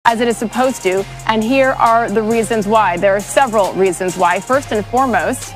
as it is supposed to. And here are the reasons why. There are several reasons why. First and foremost,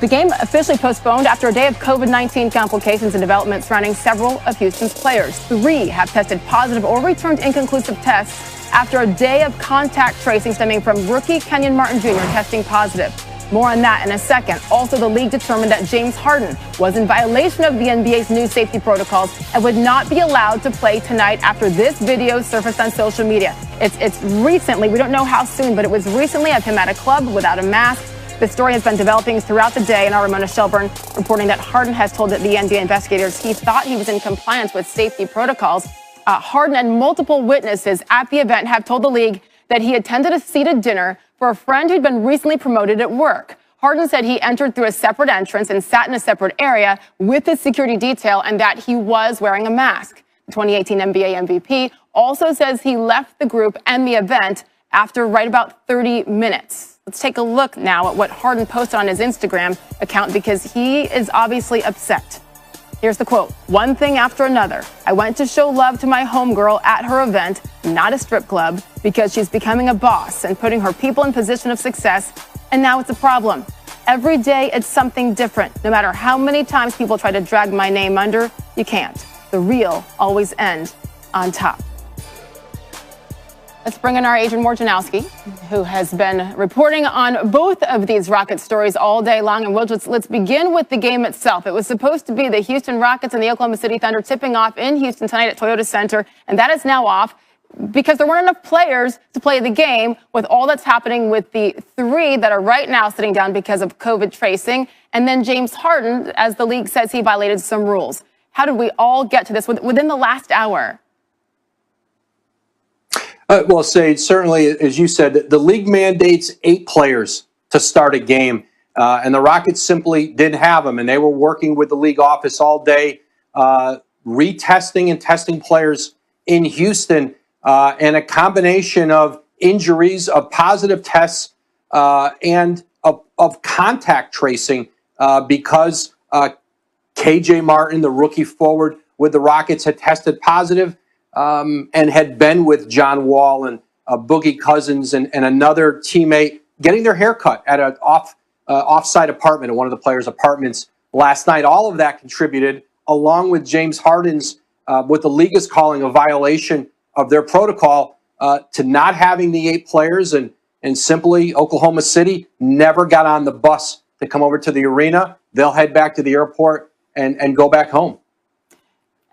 the game officially postponed after a day of COVID-19 complications and developments surrounding several of Houston's players. 3 have tested positive or returned inconclusive tests after a day of contact tracing stemming from rookie Kenyon Martin Jr. testing positive. More on that in a second. Also, the league determined that James Harden was in violation of the NBA's new safety protocols and would not be allowed to play tonight after this video surfaced on social media. It's recently, we don't know how soon, but it was recently of him at a club without a mask. The story has been developing throughout the day, and our Ramona Shelburne reporting that Harden has told the NBA investigators he thought he was in compliance with safety protocols. Harden and multiple witnesses at the event have told the league that he attended a seated dinner for a friend who'd been recently promoted at work. Harden said he entered through a separate entrance and sat in a separate area with his security detail and that he was wearing a mask. The 2018 NBA MVP also says he left the group and the event after right about 30 minutes. Let's take a look now at what Harden posted on his Instagram account because he is obviously upset. Here's the quote. "One thing after another. I went to show love to my homegirl at her event, not a strip club, because she's becoming a boss and putting her people in position of success. And now it's a problem. Every day it's something different. No matter how many times people try to drag my name under, you can't. The real always end on top." Let's bring in our Adrian Wojnarowski, who has been reporting on both of these Rocket stories all day long. And let's begin with the game itself. It was supposed to be the Houston Rockets and the Oklahoma City Thunder tipping off in Houston tonight at Toyota Center, and that is now off because there weren't enough players to play the game with all that's happening with the 3 that are right now sitting down because of COVID tracing. And then James Harden, as the league says, he violated some rules. How did we all get to this within the last hour? Well, Sage, certainly, as you said, the league mandates 8 players to start a game, and the Rockets simply didn't have them, and they were working with the league office all day, retesting and testing players in Houston, and a combination of injuries, of positive tests, and of contact tracing because KJ Martin, the rookie forward with the Rockets, had tested positive. And had been with John Wall and Boogie Cousins and another teammate getting their hair cut at an offsite apartment at one of the players' apartments last night. All of that contributed, along with James Harden's, what the league is calling a violation of their protocol, to not having the 8 players. And simply, Oklahoma City never got on the bus to come over to the arena. They'll head back to the airport and go back home.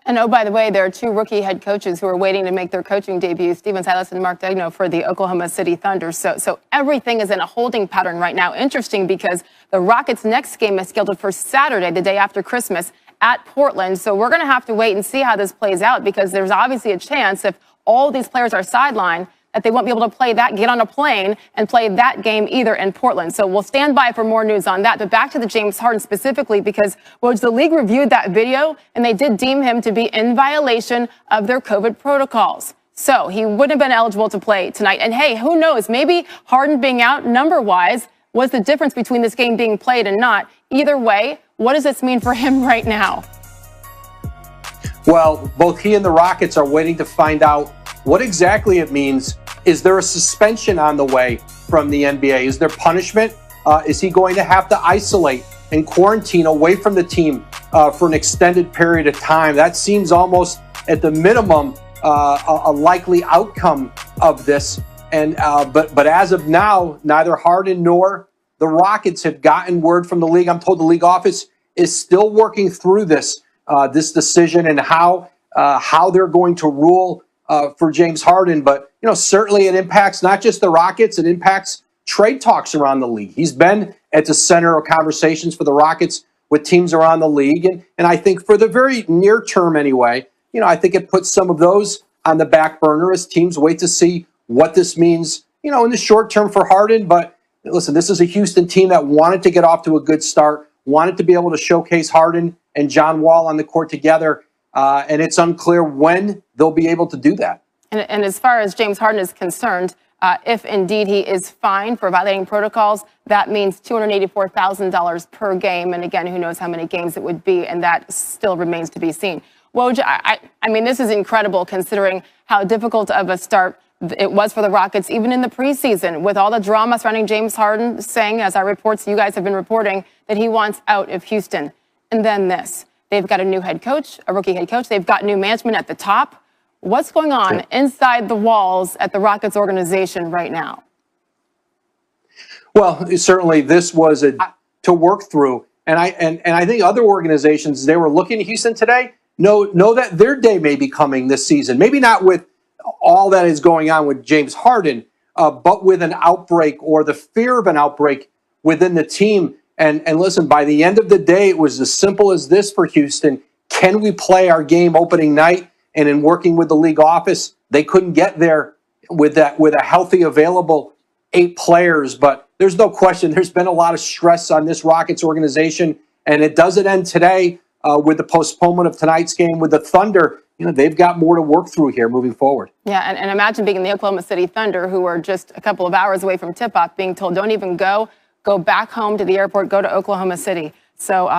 And oh, by the way, there are 2 rookie head coaches who are waiting to make their coaching debuts, Steven Silas and Mark Daigneault for the Oklahoma City Thunder. So everything is in a holding pattern right now. Interesting because the Rockets' next game is scheduled for Saturday, the day after Christmas, at Portland. So we're going to have to wait and see how this plays out because there's obviously a chance if all these players are sidelined that they won't be able to play that, get on a plane and play that game either in Portland. So we'll stand by for more news on that. But back to the James Harden specifically, because the league reviewed that video and they did deem him to be in violation of their COVID protocols. So he wouldn't have been eligible to play tonight. And hey, who knows? Maybe Harden being out number-wise was the difference between this game being played and not. Either way, what does this mean for him right now? Well, both he and the Rockets are waiting to find out what exactly it means. Is there a suspension on the way from the NBA? Is there punishment? Is he going to have to isolate and quarantine away from the team for an extended period of time? That seems almost, at the minimum, a likely outcome of this. And but as of now, neither Harden nor the Rockets have gotten word from the league. I'm told the league office is still working through this decision and how they're going to rule for James Harden. But certainly it impacts not just the Rockets, it impacts trade talks around the league. He's been at the center of conversations for the Rockets with teams around the league. And I think for the very near term anyway, I think it puts some of those on the back burner as teams wait to see what this means, in the short term for Harden. But listen, this is a Houston team that wanted to get off to a good start, wanted to be able to showcase Harden and John Wall on the court together. And it's unclear when they'll be able to do that. And as far as James Harden is concerned, if indeed he is fined for violating protocols, that means $284,000 per game. And again, who knows how many games it would be, and that still remains to be seen. Woj, I mean, this is incredible considering how difficult of a start it was for the Rockets, even in the preseason, with all the drama surrounding James Harden saying, as our reports, you guys have been reporting, that he wants out of Houston. And then this. They've got a new head coach, a rookie head coach. They've got new management at the top. What's going on inside the walls at the Rockets organization right now? Well, certainly this was a to work through. And I think other organizations, they were looking at Houston today, know that their day may be coming this season. Maybe not with all that is going on with James Harden, but with an outbreak or the fear of an outbreak within the team. And listen, by the end of the day, it was as simple as this for Houston. Can we play our game opening night? And in working with the league office, they couldn't get there with a healthy, available 8 players. But there's no question there's been a lot of stress on this Rockets organization. And it doesn't end today with the postponement of tonight's game with the Thunder. You know, they've got more to work through here moving forward. Yeah, and imagine being in the Oklahoma City Thunder, who are just a couple of hours away from tip-off, being told, don't even go back home to the airport, go to Oklahoma City. So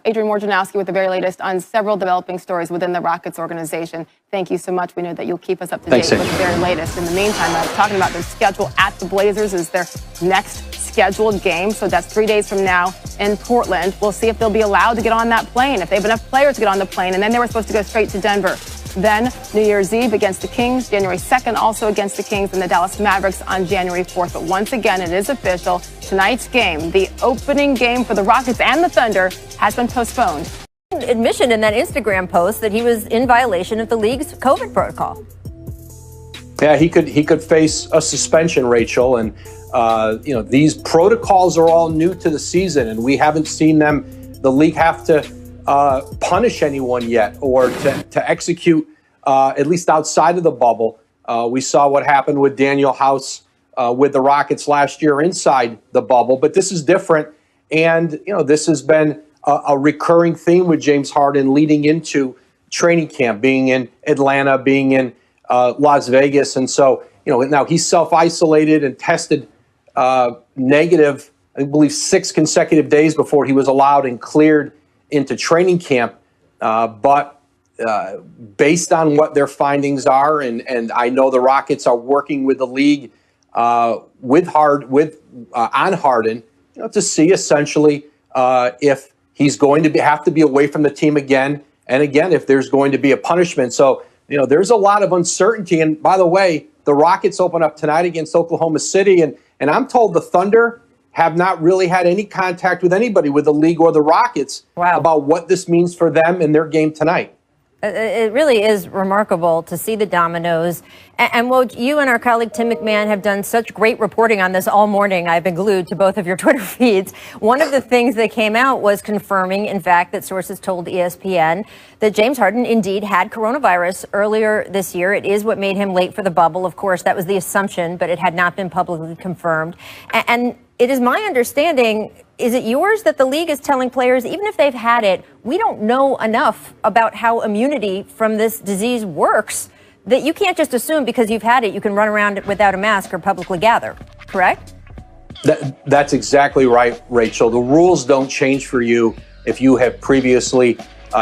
Adrian Wojnarowski with the very latest on several developing stories within the Rockets organization. Thank you so much. We know that you'll keep us up to date with the very latest. In the meantime, I was talking about their schedule at the Blazers is their next scheduled game. So that's 3 days from now in Portland. We'll see if they'll be allowed to get on that plane, if they have enough players to get on the plane. And then they were supposed to go straight to Denver. Then New Year's Eve against the Kings, January 2nd also against the Kings, and the Dallas Mavericks on January 4th. But once again, it is official. Tonight's game, the opening game for the Rockets and the Thunder, has been postponed. Admission in that Instagram post that he was in violation of the league's COVID protocol. Yeah, he could face a suspension, Rachel. And, these protocols are all new to the season, and we haven't seen the league have to punish anyone yet or to execute, at least outside of the bubble. We saw what happened with Daniel House with the Rockets last year inside the bubble, but this is different. And, this has been a recurring theme with James Harden leading into training camp, being in Atlanta, being in Las Vegas. And so, now he's self-isolated and tested negative, I believe, 6 consecutive days before he was allowed and cleared into training camp. But based on what their findings are, and I know the Rockets are working with the league on Harden, to see essentially if he's going to have to be away from the team again, and again, if there's going to be a punishment. So, there's a lot of uncertainty. And by the way, the Rockets open up tonight against Oklahoma City, and I'm told the Thunder have not really had any contact with anybody with the league or the Rockets about what this means for them in their game tonight. It really is remarkable to see the dominoes. And Woj, you and our colleague Tim McMahon have done such great reporting on this all morning. I've been glued to both of your Twitter feeds. One of the things that came out was confirming, in fact, that sources told ESPN that James Harden indeed had coronavirus earlier this year. It is what made him late for the bubble. Of course, that was the assumption, but it had not been publicly confirmed. And it is my understanding, is it yours, that the league is telling players, even if they've had it, we don't know enough about how immunity from this disease works, that you can't just assume because you've had it, you can run around without a mask or publicly gather, correct? That's exactly right, Rachel. The rules don't change for you if you have previously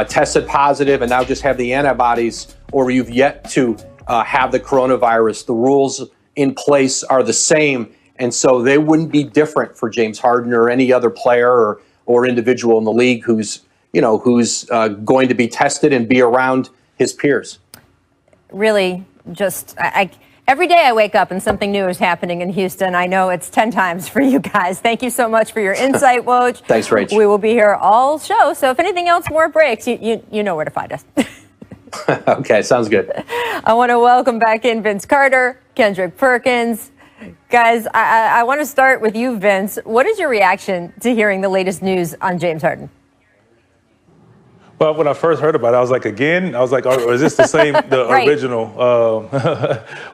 tested positive and now just have the antibodies, or you've yet to have the coronavirus. The rules in place are the same. And so they wouldn't be different for James Harden or any other player or individual in the league who's going to be tested and be around his peers. Really, just every day I wake up and something new is happening in Houston. I know it's 10 times for you guys. Thank you so much for your insight, Woj. Thanks, Rach. We will be here all show. So if anything else more breaks, you know where to find us. Okay, sounds good. I want to welcome back in Vince Carter, Kendrick Perkins. Guys, I want to start with you, Vince. What is your reaction to hearing the latest news on James Harden? Well, when I first heard about it, I was like, again? I was like, is this the same, the right. original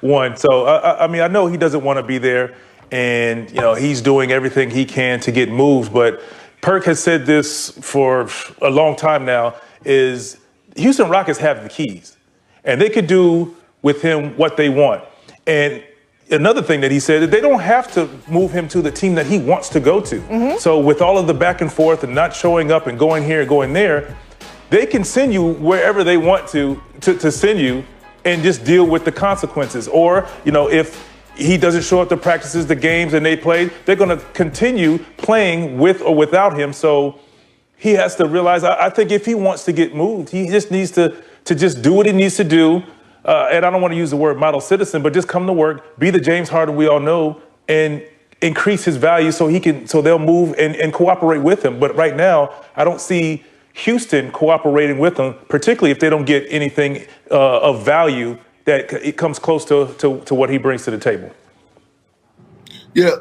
one? So, I mean, I know he doesn't want to be there, and, he's doing everything he can to get moved. But Perk has said this for a long time now, is Houston Rockets have the keys, and they could do with him what they want. And another thing that he said, that they don't have to move him to the team that he wants to go to. Mm-hmm. So with all of the back and forth and not showing up and going here and going there, they can send you wherever they want to send you. and just deal with the consequences. Or, if he doesn't show up to practices, the games, and they play, they're going to continue playing with or without him. So he has to realize, I think if he wants to get moved, he just needs to just do what he needs to do. And I don't want to use the word model citizen, but just come to work, be the James Harden we all know, and increase his value so they'll move and cooperate with him. But right now, I don't see Houston cooperating with him, particularly if they don't get anything of value that it comes close to what he brings to the table. Yeah,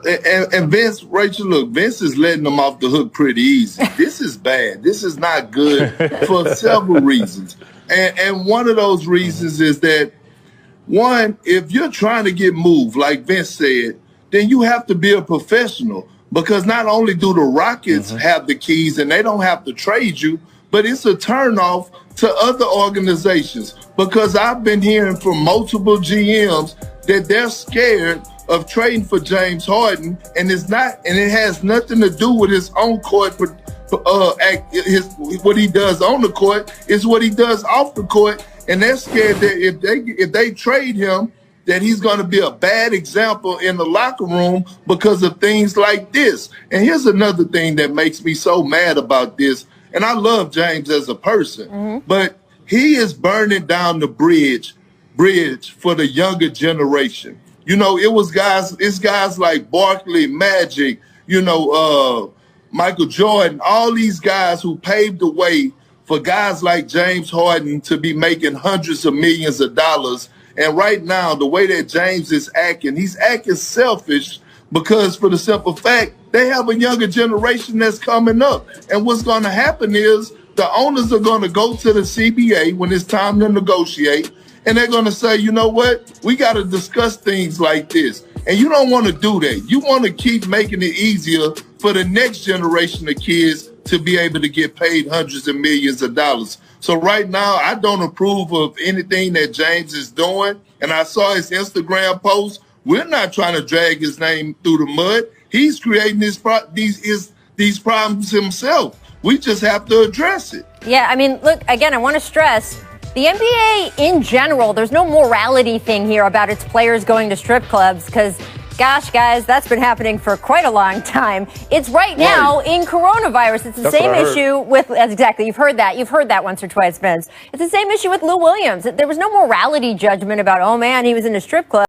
and Vince, Rachel, look, Vince is letting them off the hook pretty easy. This is bad. This is not good for several reasons. And one of those reasons is that, one, if you're trying to get moved, like Vince said, then you have to be a professional, because not only do the Rockets have the keys and they don't have to trade you, but it's a turnoff to other organizations, because I've been hearing from multiple GMs that they're scared of trading for James Harden, and it has nothing to do with his own court. What he does on the court is what he does off the court, and they're scared that if they trade him, that he's going to be a bad example in the locker room because of things like this. And here's another thing that makes me so mad about this. And I love James as a person, but he is burning down the bridge for the younger generation. It's guys like Barkley, Magic, Michael Jordan, all these guys who paved the way for guys like James Harden to be making hundreds of millions of dollars. And right now, the way that James is acting, he's acting selfish, because for the simple fact, they have a younger generation that's coming up. And what's going to happen is the owners are going to go to the CBA when it's time to negotiate, and they're going to say, you know what, we got to discuss things like this. And you don't want to do that. You want to keep making it easier for the next generation of kids to be able to get paid hundreds of millions of dollars. So right now, I don't approve of anything that James is doing. And I saw his Instagram post. We're not trying to drag his name through the mud. He's creating these problems himself. We just have to address it. Yeah, I mean, look, again, I want to stress, the NBA in general, there's no morality thing here about its players going to strip clubs, because, gosh, guys, that's been happening for quite a long time. It's right now in coronavirus. It's the same issue with, exactly, you've heard that once or twice, Vince. It's the same issue with Lou Williams. There was no morality judgment about, oh, man, he was in a strip club.